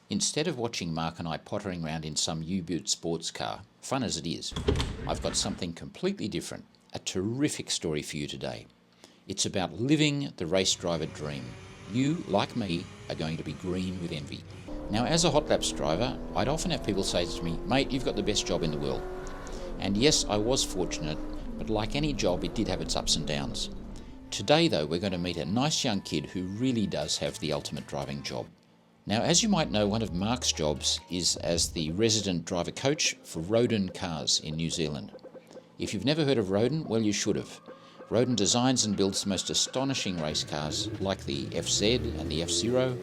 Instead of watching Mark and I pottering around in some U-Boot sports car, fun as it is, I've got something completely different, a terrific story for you today. It's about living the race driver dream. You, like me, are going to be green with envy. Now, as a hot laps driver, I'd often have people say to me, "Mate, you've got the best job in the world." And yes, I was fortunate, but like any job, it did have its ups and downs. Today, though, we're going to meet a nice young kid who really does have the ultimate driving job. Now, as you might know, one of Mark's jobs is as the resident driver coach for Rodin Cars in New Zealand. If you've never heard of Rodin, well, you should have. Rodin designs and builds the most astonishing race cars, like the FZ and the F0,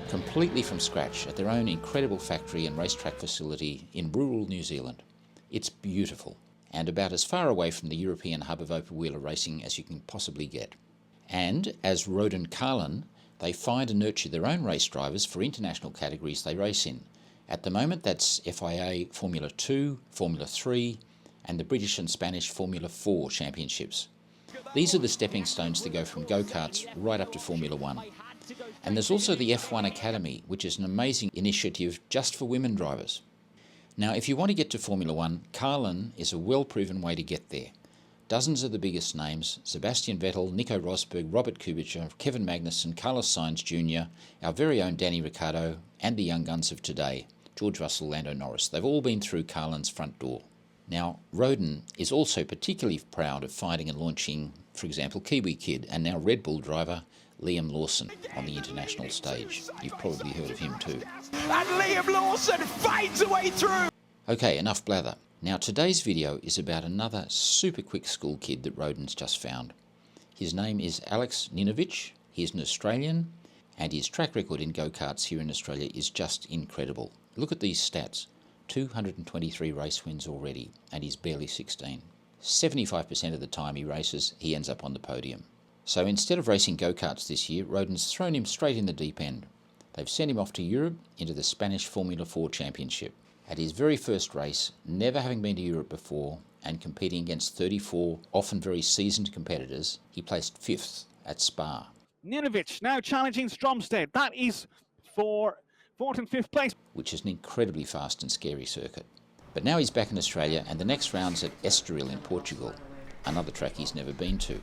completely from scratch at their own incredible factory and racetrack facility in rural New Zealand. It's beautiful, and about as far away from the European hub of open-wheeler racing as you can possibly get. And as Rodin-Carlin, they find and nurture their own race drivers for international categories they race in. At the moment, that's FIA Formula 2, Formula 3, and the British and Spanish Formula 4 championships. These are the stepping stones to go from Go Karts right up to Formula 1. And there's also the F1 Academy, which is an amazing initiative just for women drivers. Now, if you want to get to Formula 1, Carlin is a well-proven way to get there. Dozens of the biggest names, Sebastian Vettel, Nico Rosberg, Robert Kubica, Kevin Magnussen, Carlos Sainz Jr., our very own Danny Ricciardo, and the young guns of today, George Russell, Lando Norris. They've all been through Carlin's front door. Now, Rodin is also particularly proud of finding and launching, for example, Kiwi Kid and now Red Bull driver Liam Lawson on the international stage. You've probably heard of him too. And Liam Lawson fades away through! Okay, enough blather. Now, today's video is about another super quick school kid that Rodin's just found. His name is Alex Ninovic. He's an Australian, and his track record in go-karts here in Australia is just incredible. Look at these stats. 223 race wins already, and he's barely 16. 75% of the time he races, he ends up on the podium. So instead of racing go-karts this year, Rodin's thrown him straight in the deep end. They've sent him off to Europe into the Spanish Formula 4 Championship. At his very first race, never having been to Europe before and competing against 34 often very seasoned competitors, he placed 5th at Spa. Ninovic now challenging Stromstead. That is for 4th and 5th place. Which is an incredibly fast and scary circuit. But now he's back in Australia, and the next round's at Estoril in Portugal, another track he's never been to.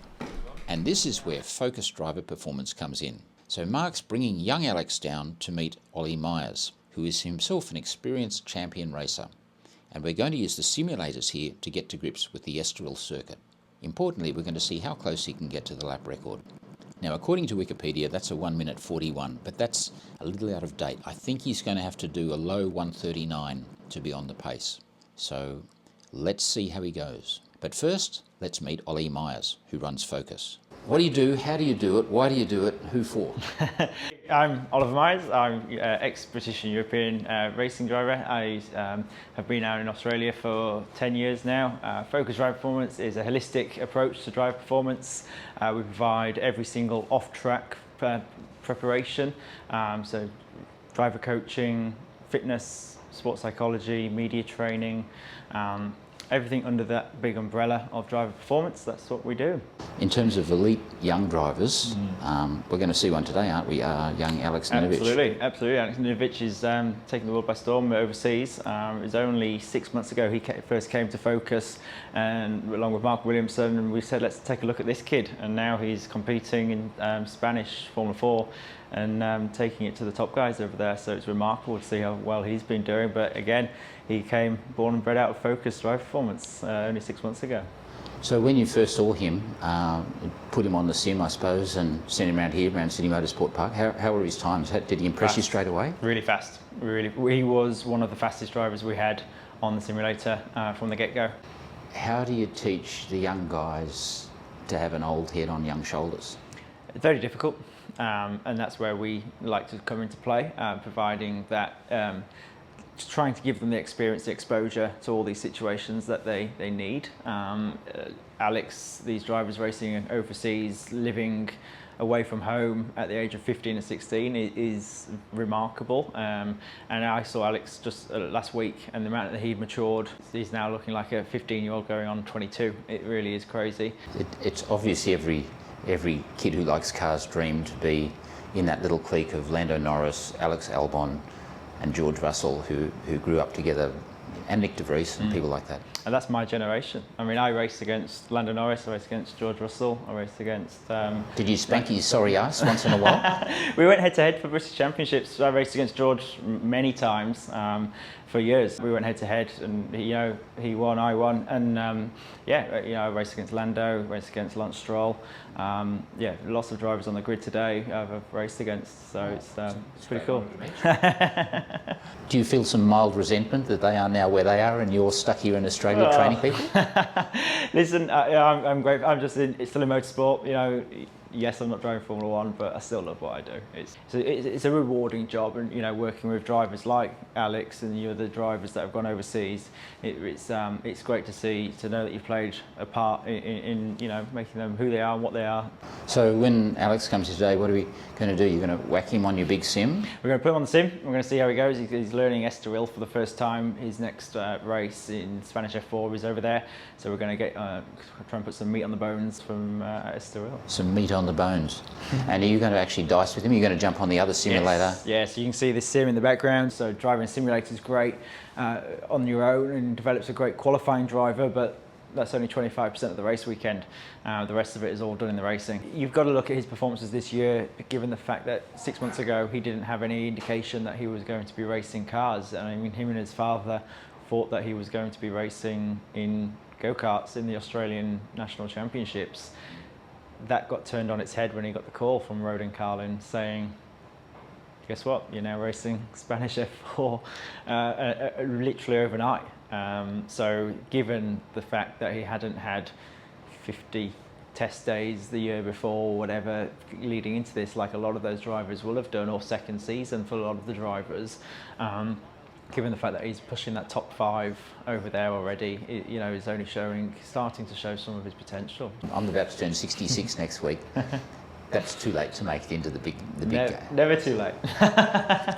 And this is where focused driver performance comes in. So Mark's bringing young Alex down to meet Ollie Myers, who is himself an experienced champion racer. And we're going to use the simulators here to get to grips with the Estoril circuit. Importantly, we're going to see how close he can get to the lap record. Now, according to Wikipedia, that's a 1 minute 41, but that's a little out of date. I think he's going to have to do a low 1:39 to be on the pace. So let's see how he goes. But first, let's meet Ollie Myers, who runs Focus. What do you do? How do you do it? Why do you do it? Who for? I'm Oliver Myers. I'm ex-British and European racing driver. I have been out in Australia for 10 years now. Focus Drive Performance is a holistic approach to drive performance. We provide every single off-track preparation, so driver coaching, fitness, sports psychology, media training, everything under that big umbrella of driver performance. That's what we do. In terms of elite young drivers, we're going to see one today, aren't we? Young Alex Ninovic. Absolutely. Alex Ninovic is taking the world by storm overseas. It was only 6 months ago he first came to Focus, and along with Mark Williamson, and we said, let's take a look at this kid. And now he's competing in Spanish Formula 4 and taking it to the top guys over there. So it's remarkable to see how well he's been doing. But again, he came born and bred out of Focus Drive Performance only 6 months ago. So when you first saw him, put him on the sim, I suppose, and sent him around here, around Sydney Motorsport Park, how were his times? Did he impress you straight away? Really fast. He was one of the fastest drivers we had on the simulator from the get-go. How do you teach the young guys to have an old head on young shoulders? Very difficult, and that's where we like to come into play, providing that trying to give them the experience, the exposure to all these situations that they need. Alex, these drivers racing overseas, living away from home at the age of 15 and 16 is remarkable. And I saw Alex just last week, and the amount that he matured, he's now looking like a 15-year-old going on 22. It really is crazy. It's obviously every kid who likes cars dream to be in that little clique of Lando Norris, Alex Albon, and George Russell, who grew up together, and Nick de Vries and people like that. And that's my generation. I mean, I raced against Lando Norris, I raced against George Russell, I raced against... Did you spank his sorry ass once in a while? We went head-to-head for British Championships. I raced against George many times for years. We went head-to-head, and he won, I won, and I raced against Lando, raced against Lance Stroll. Lots of drivers on the grid today I've raced against, so it's pretty cool. Do you feel some mild resentment that they are now where they are and you're stuck here in Australia training people? Listen, I'm great. I'm just still in motorsport. Yes, I'm not driving Formula One, but I still love what I do. It's a rewarding job, and working with drivers like Alex and the drivers that have gone overseas, it's great to know that you've played a part in making them who they are and what they are. So when Alex comes today, what are we going to do? You're going to whack him on your big sim? We're going to put him on the sim. We're going to see how he goes. He's learning Estoril for the first time. His next race in Spanish F4 is over there, so we're going to try and put some meat on the bones from Estoril. Some meat on the bones. And are you going to actually dice with him? Are you going to jump on the other simulator? Yes, you can see this sim in the background. So driving a simulator is great on your own and develops a great qualifying driver, but that's only 25% of the race weekend. The rest of it is all done in the racing. You've got to look at his performances this year, given the fact that 6 months ago he didn't have any indication that he was going to be racing cars. And I mean, him and his father thought that he was going to be racing in Go Karts in the Australian National Championships. That got turned on its head when he got the call from Rodin-Carlin saying, guess what, you're now racing Spanish F4 literally overnight. So given the fact that he hadn't had 50 test days the year before or whatever leading into this, like a lot of those drivers will have done, or second season for a lot of the drivers, given the fact that he's pushing that top 5 over there already, is only starting to show some of his potential. I'm about to turn 66 next week. That's too late to make it into the big game. Never too late.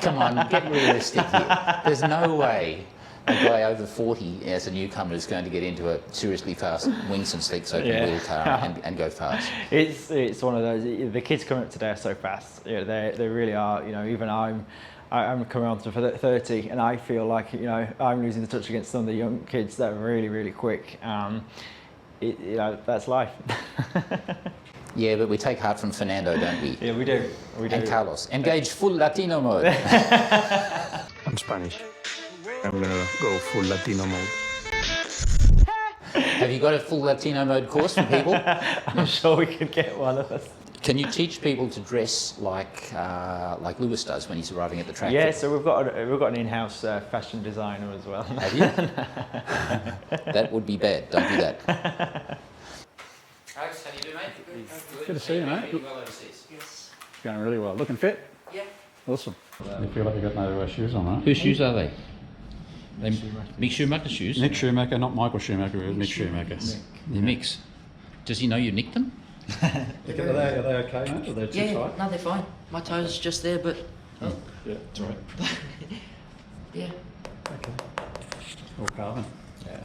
Come on, get realistic here. There's no way a guy over 40 as a newcomer is going to get into a seriously fast wings and slicks open wheel car and go fast. It's one of those. The kids coming up today are so fast. They really are. Even I'm coming on to 30, and I feel like I'm losing the touch against some of the young kids that are really, really quick. That's life. Yeah, but we take heart from Fernando, don't we? Yeah, we do. And Carlos. Engage full Latino mode. I'm Spanish. I'm gonna go full Latino mode. Have you got a full Latino mode course for people? I'm sure we could get one of us. Can you teach people to dress like Lewis does when he's arriving at the track? Yeah, so we've got an in-house fashion designer as well. Have you? That would be bad. Don't do that. Alex, how do you do, mate? Good to see you, mate. Well overseas. It's going really well. Looking fit? Yeah. Awesome. You feel like you've got no shoes on, right? Whose shoes are they? Mick Schumacher's shoes? Nick Schumacher, not Michael Schumacher, Mick Schumacher. The Mick's. Does he know you nicked them? Are they okay, mate? Are they too tight? No, they're fine. My toe's just there, but Yeah, it's all right. yeah. Okay. All carbon. Yeah.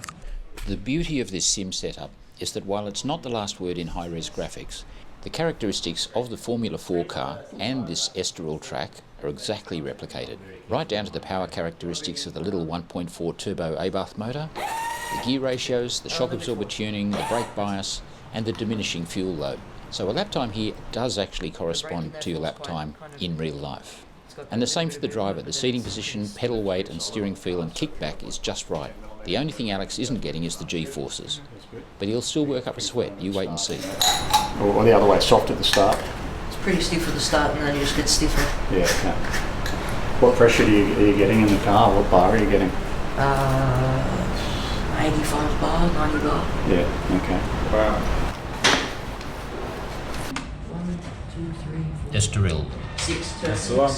The beauty of this sim setup is that while it's not the last word in high-res graphics, the characteristics of the Formula 4 car and this Estoril track are exactly replicated, right down to the power characteristics of the little 1.4 turbo Abarth motor, the gear ratios, the shock absorber tuning, the brake bias, and the diminishing fuel load. So a lap time here does actually correspond to your lap time in real life. And the same for the driver. The seating position, pedal weight and steering feel and kickback is just right. The only thing Alex isn't getting is the G-forces. But he'll still work up a sweat. You wait and see. Or the other way, soft at the start. It's pretty stiff at the start, and then you just get stiffer. Yeah, okay. What pressure are you getting in the car? What bar are you getting? 85 bar, 90 bar. Yeah, okay. Wow. 1, 2, 3, 4, Estoril. 6, That's the one.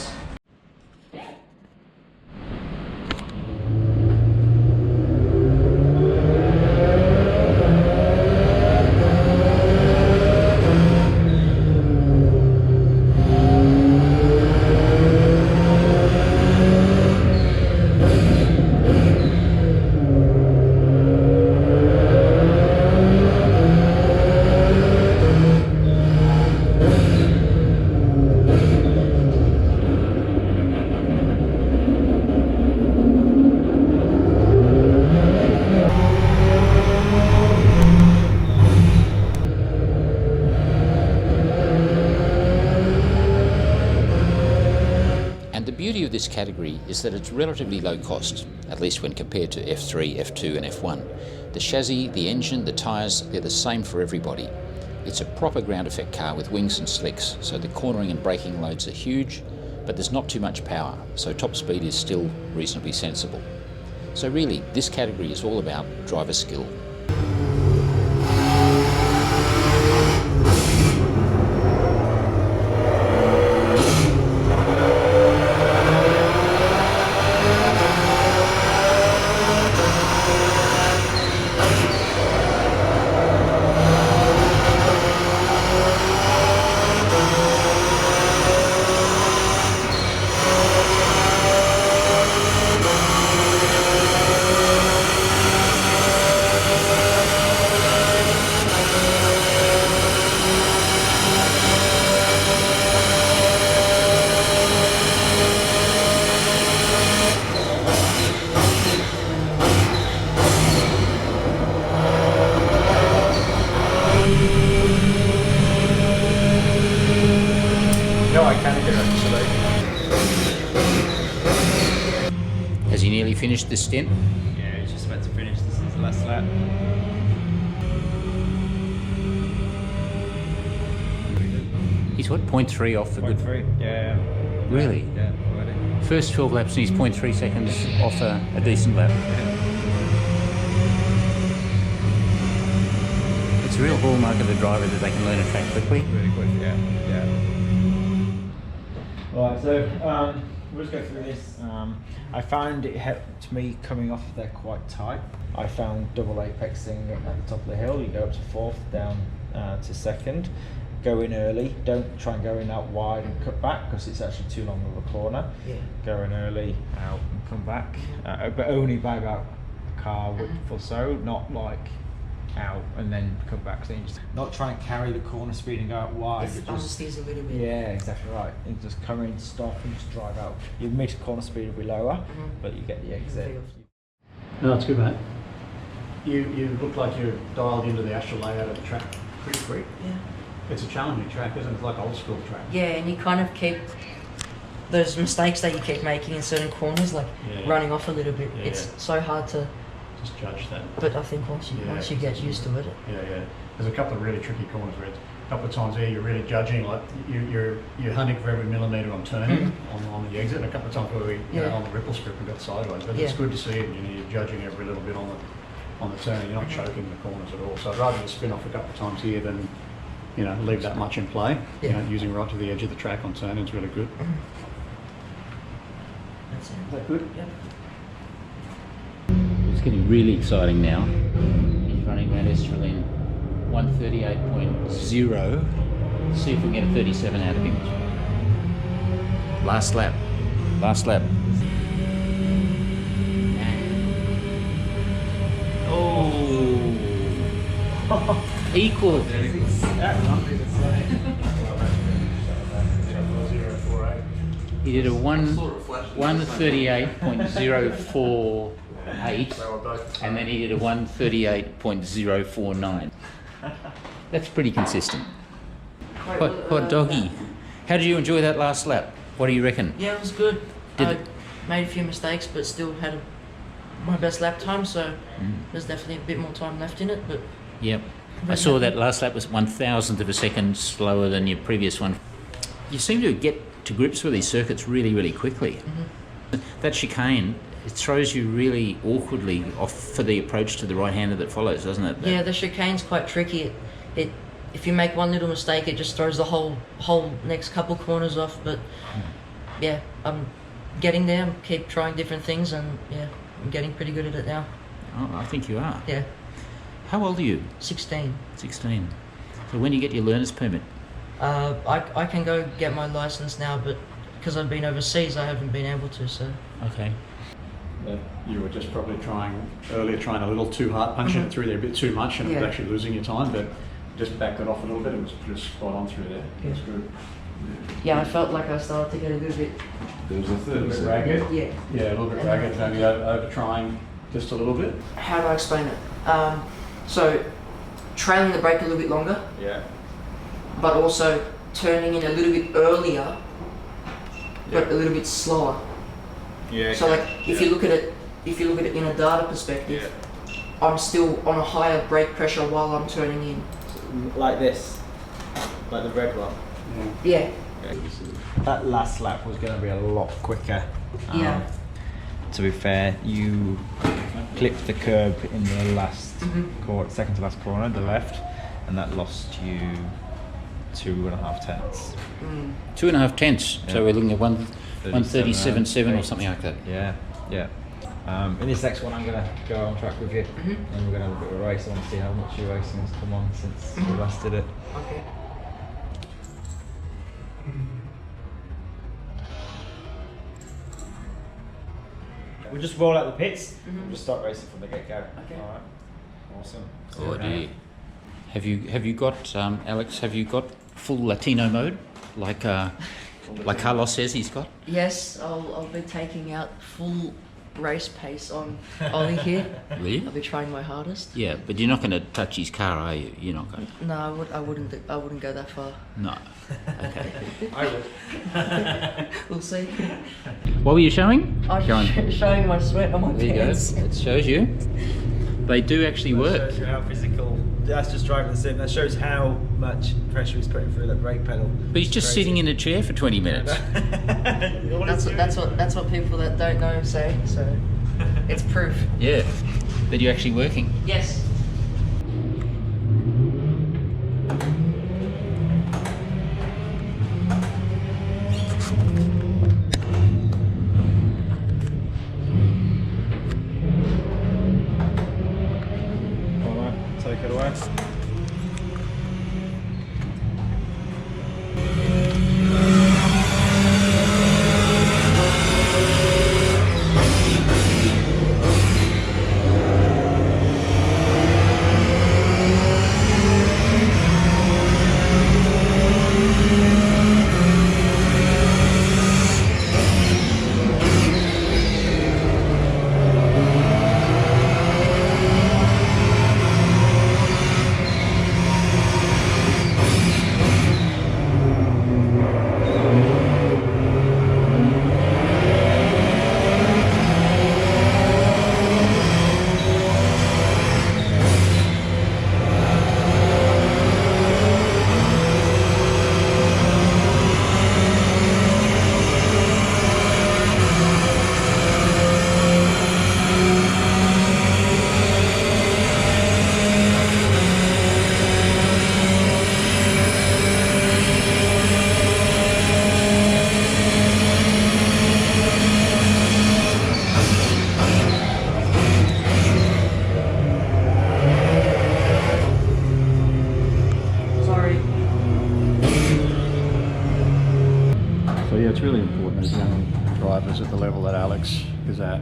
of this category is that it's relatively low cost, at least when compared to F3, F2 and F1. The chassis, the engine, the tyres, they're the same for everybody. It's a proper ground effect car with wings and slicks, so the cornering and braking loads are huge, but there's not too much power, so top speed is still reasonably sensible. So really, this category is all about driver skill. Has he nearly finished this stint? Yeah, he's just about to finish. This is the last lap. He's what, 0.3 off the good? 0.3, yeah. Really? Yeah, already. First 12 laps and he's 0.3 seconds off a decent lap. It's a real hallmark of the driver that they can learn a track quickly. Really quick, yeah. Right, so we'll just go through this. I found it helped me coming off there quite tight. I found double apexing at the top of the hill. You go up to fourth, down to second. Go in early. Don't try and go in out wide and cut back because it's actually too long of a corner. Yeah. Go in early, out and come back, but only by about a car width or so, not like out and then come back. So you just not try and carry the corner speed and go out wide. It's understeers a little bit. Yeah, exactly right. You just come in, stop, and just drive out. Your mid corner speed will be lower, but you get the exit. No, that's good, mate. You look like you're dialed into the actual layout of the track pretty quick. Yeah. It's a challenging track, isn't it? It's like old school track. Yeah, and you kind of keep those mistakes that you keep making in certain corners, like running off a little bit. Yeah, it's so hard to just judge that. But I think once you get used to it. Yeah. There's a couple of really tricky corners where a couple of times there you're really judging, like you're hunting for every millimetre on turning on the exit, and a couple of times where we on the ripple strip and got sideways. But it's good to see it. You're judging every little bit on the turn. You're not choking the corners at all. So I'd rather just spin off a couple of times here than leave that much in play. Using right to the edge of the track on turn is really good. That's it. Is that good? Yep. It's getting really exciting now. He's running around Estrelin 138.0. See if we can get a 37 out of him. Last lap. Oh! Equal. He did a 138.048 and then he did a 138.049. That's pretty consistent. Hot doggy. How did you enjoy that last lap? What do you reckon? Yeah, it was good. I made a few mistakes, but still had my best lap time, so there's definitely a bit more time left in it. But yep. I saw that last lap was 1,000th of a second slower than your previous one. You seem to get to grips with these circuits really, really quickly. That chicane, it throws you really awkwardly off for the approach to the right-hander that follows, doesn't it? Yeah, the chicane's quite tricky. It if you make one little mistake, it just throws the whole next couple corners off. But yeah, I'm getting there. I keep trying different things, and yeah, I'm getting pretty good at it now. Oh, I think you are. Yeah. How old are you? 16. 16. So when you get your learner's permit? I can go get my license now, but because I've been overseas, I haven't been able to. So. Okay. You were just probably trying a little too hard, punching it through there a bit too much, and it was actually losing your time. But just backed it off a little bit. It was just spot on through there. Yeah. That's good. Yeah, I felt like I started to get a little bit. There was a little bit ragged. Yeah. Yeah, a little bit ragged. Maybe over trying just a little bit. How do I explain it? So, trailing the brake a little bit longer. Yeah. But also turning in a little bit earlier, but a little bit slower. Yeah. So like if you look at it in a data perspective, I'm still on a higher brake pressure while I'm turning in. Like this, like the red one. Yeah. That last lap was going to be a lot quicker. Yeah. To be fair, you clipped the curb in the last second to last corner, the left, and that lost you 2.5 tenths. 2.5 tenths. Yeah. So we're looking at 137.7 or something like that. Yeah, yeah. In this next one, I'm going to go on track with you, and we're going to have a bit of a race. I want to see how much your racing has come on since we last did it. Okay. We'll just roll out the pits. We'll just start racing from the get-go. Okay. All right. Awesome. Oh dear. Have you got Alex? Have you got full Latino mode like Carlos says he's got? Yes, I'll be taking out full race pace on Ollie here. Really? I'll be trying my hardest. Yeah, but you're not going to touch his car, are you? You're not going to. No, I wouldn't go that far. No. Okay. I would. We'll see. What were you showing? I'm showing my sweat on my There you pants. go. It shows you. They do actually That work. shows you how physical. That's just driving the sim. That shows how much pressure he's putting through that brake pedal. But he's just sitting in a chair for 20 minutes. That's what people that don't know say. So it's proof. Yeah. That you're actually working. Yes. Alright, take it away. It's really important as young drivers at the level that Alex is at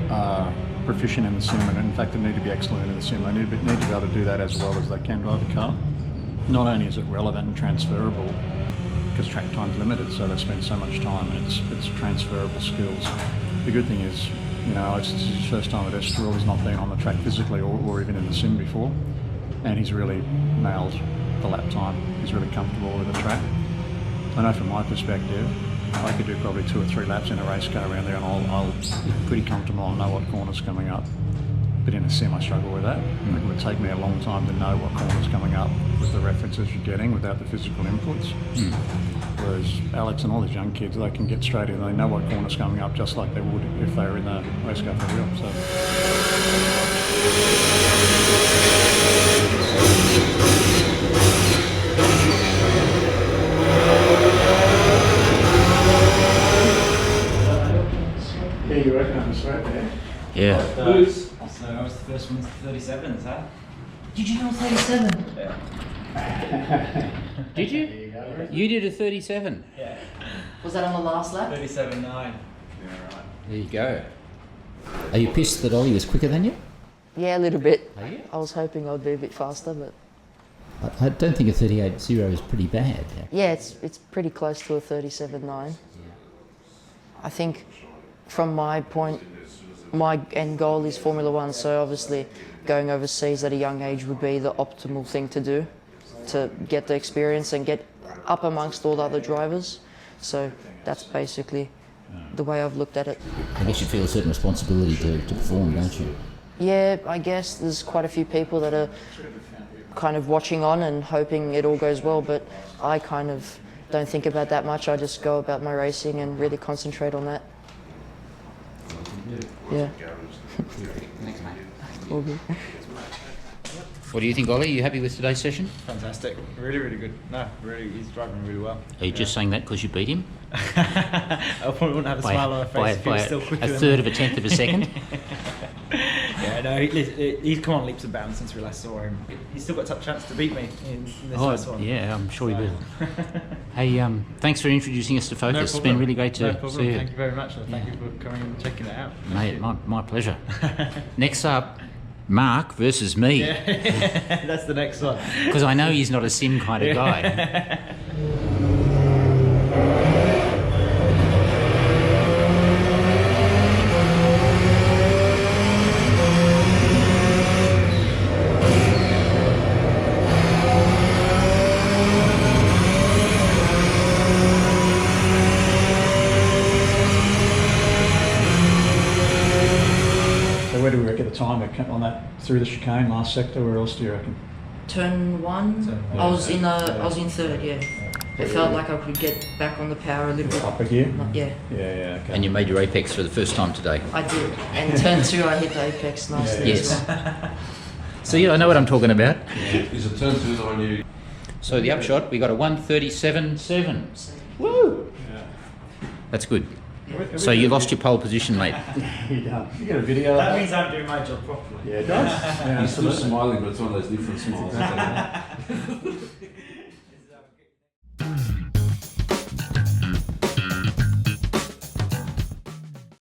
are proficient in the sim, and in fact they need to be excellent in the sim. They need to be able to do that as well as they can drive a car. Not only is it relevant and transferable, because track time's limited, so they spend so much time, and it's transferable skills. The good thing is, you know, Alex, this is his first time at Estoril. He's not been on the track physically or even in the sim before, and he's really nailed the lap time. He's really comfortable with the track. I know from my perspective, I could do probably 2 or 3 laps in a race car around there, and I'll be pretty comfortable. I'll know what corner's coming up. But in a sim, I struggle with that. It would take me a long time to know what corner's coming up with the references you're getting without the physical inputs. Whereas Alex and all these young kids, they can get straight in. They know what corner's coming up just like they would if they were in the race car for real. Yeah, you're working on the straight there. Yeah. So I was the first one to 37s, huh? Did you know 37? Yeah. Did you? You did a 37. Yeah. Was that on the last lap? 37.9. There you go. Are you pissed that Ollie was quicker than you? Yeah, a little bit. Are you? I was hoping I'd be a bit faster, but I don't think a 38.0 is pretty bad. yeah, it's pretty close to a 37.9. I think from my point, my end goal is Formula One, so obviously going overseas at a young age would be the optimal thing to do to get the experience and get up amongst all the other drivers. So that's basically the way I've looked at it. I guess you feel a certain responsibility to perform, don't you? Yeah, I guess there's quite a few people that are kind of watching on and hoping it all goes well, but I kind of don't think about that much. I just go about my racing and really concentrate on that. Yeah. Thanks, mate. All good. What do you think, Ollie? Are you happy with today's session? Fantastic. Really, really good. No, really, he's driving really well. Are you just saying that because you beat him? I probably wouldn't have a smile on my face if he was still quicker a than third me. of a tenth of a second? Yeah, no, he's come on leaps and bounds since we last saw him. He's still got a tough chance to beat me in this last one. Yeah, I'm sure he will. Hey, thanks for introducing us to Focus. It's been really great to see you. Thank you very much. Thank you for coming and checking it out. Mate, my pleasure. Next up, Mark versus me. Yeah, that's the next one. Because I know he's not a sim kind of guy. So where do we reckon at the time on that through the chicane last sector? Where else do you reckon? Turn one. I was in third. Yeah. It felt like I could get back on the power a little bit. Upper gear? Yeah. Yeah, okay. And you made your apex for the first time today. I did. And turn two, I hit the apex nicely. Yes. As well. So yeah, I know what I'm talking about. Is it turn two that I knew? So the upshot, we got a 1:37.7. Woo! That's good. So you lost your pole position, mate. You get a video. That means I'm doing my job properly. Yeah, it does. Yeah, He's still smiling, but it's one of those different smiles.